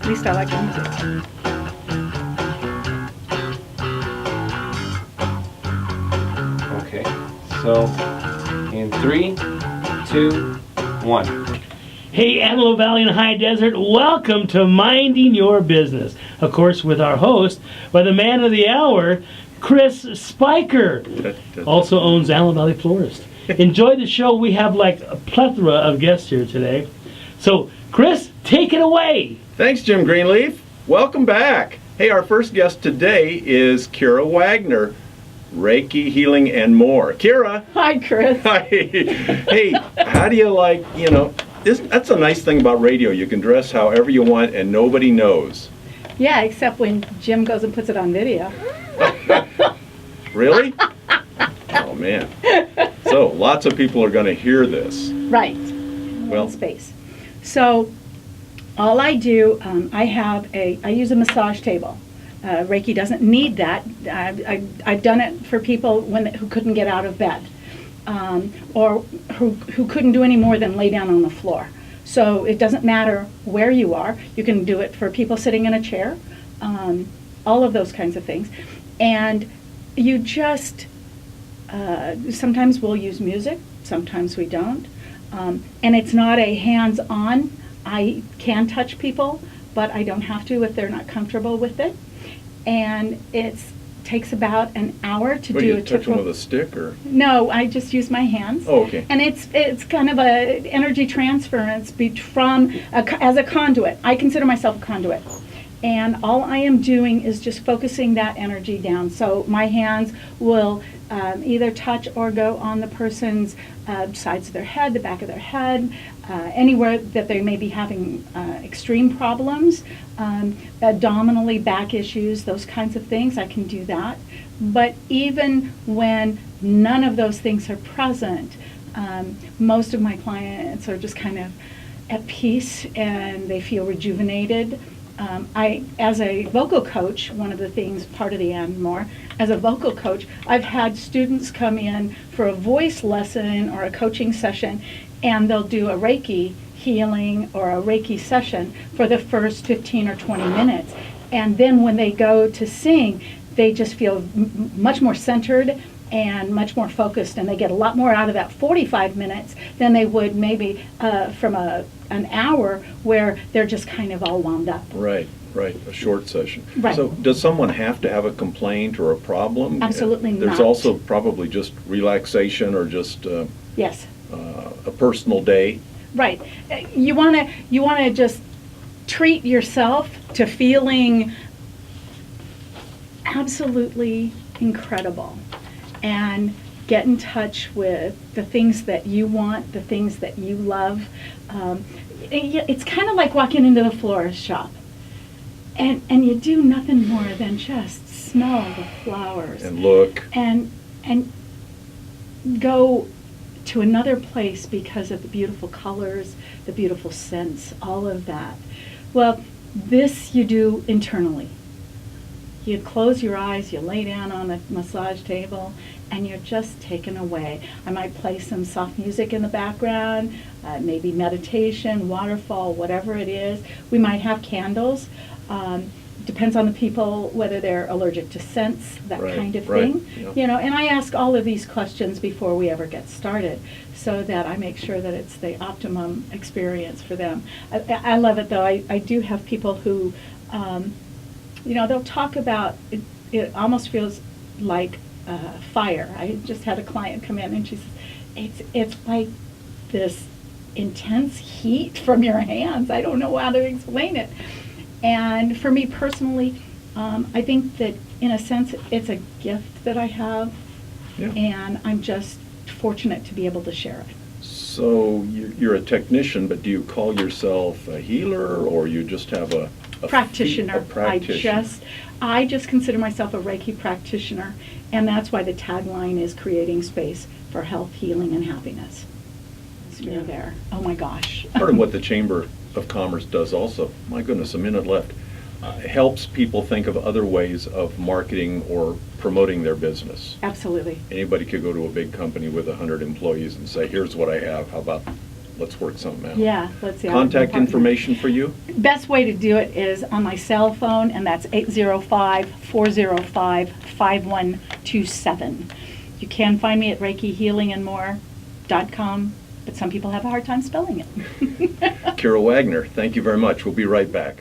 least I like the music. Okay, so in 3, 2, 1. Hey, Antelope Valley and High Desert, welcome to Minding Your Business. Of course, with our host, by the man of the hour, Chris Spiker. Also owns Antelope Valley Florist. Enjoy the show. We have like a plethora of guests here today. So, Chris, take it away. Thanks, Jim Greenleaf. Welcome back. Hey, our first guest today is Findley Wagner, Reiki, healing, and more. Kira. Hi, Chris. Hi. Hey, how do you like, that's a nice thing about radio. You can dress however you want and nobody knows. Yeah, except when Jim goes and puts it on video. Really? Oh, man. So, lots of people are going to hear this. Right. Well, Space. So, all I do, I use a massage table. Reiki doesn't need that. I've done it for people who couldn't get out of bed, or who couldn't do any more than lay down on the floor. So it doesn't matter where you are. You can do it for people sitting in a chair, all of those kinds of things. And you just, sometimes we'll use music, sometimes we don't. And it's not a hands-on. I can touch people, but I don't have to if they're not comfortable with it. And it takes about an hour to do you a touch them typical. with a stick, or? No, I just use my hands. Oh, okay. And it's kind of a energy transference as a conduit. I consider myself a conduit. And all I am doing is just focusing that energy down. So my hands will either touch or go on the person's sides of their head, the back of their head, anywhere that they may be having extreme problems, abdominally, back issues, those kinds of things. I can do that. But even when none of those things are present, most of my clients are just kind of at peace and they feel rejuvenated. As a vocal coach, one of the things, part of the and more, as a vocal coach, I've had students come in for a voice lesson or a coaching session, and they'll do a Reiki healing or a Reiki session for the first 15 or 20 minutes. And then when they go to sing, they just feel much more centered and much more focused, and they get a lot more out of that 45 minutes than they would maybe from an hour where they're just kind of all wound up. Right, a short session. Right. So does someone have to have a complaint or a problem? Absolutely not. There's also probably just relaxation or just Yes. A personal day. Right. You want to just treat yourself to feeling absolutely incredible and get in touch with the things that you want, the things that you love. It's kind of like walking into the florist shop, and you do nothing more than just smell the flowers And look. and go to another place because of the beautiful colors, the beautiful scents, all of that. Well, this you do internally. You close your eyes, you lay down on a massage table, and you're just taken away. I might play some soft music in the background, maybe meditation, waterfall, whatever it is. We might have candles. Depends on the people, whether they're allergic to scents, that kind of thing. Yeah. And I ask all of these questions before we ever get started, so that I make sure that it's the optimum experience for them. I love it, though. I do have people who, they'll talk about, it almost feels like fire. I just had a client come in and she says, it's like this intense heat from your hands. I don't know how to explain it. And for me personally, I think that in a sense it's a gift that I have, and I'm just fortunate to be able to share it. So you're a technician, but do you call yourself a healer, or you just have a practitioner? A practitioner. I just consider myself a Reiki practitioner, and that's why the tagline is creating space for health, healing, and happiness. So you're there. Oh my gosh. Part of what the Chamber of Commerce does also, my goodness, a minute left, helps people think of other ways of marketing or promoting their business. Absolutely. Anybody could go to a big company with 100 employees and say, here's what I have, how about let's work something out. Yeah, let's see. Contact information for you? Best way to do it is on my cell phone, and that's 805-405-5127. You can find me at ReikiHealingandMore.com, but some people have a hard time spelling it. Carol Wagner, thank you very much. We'll be right back.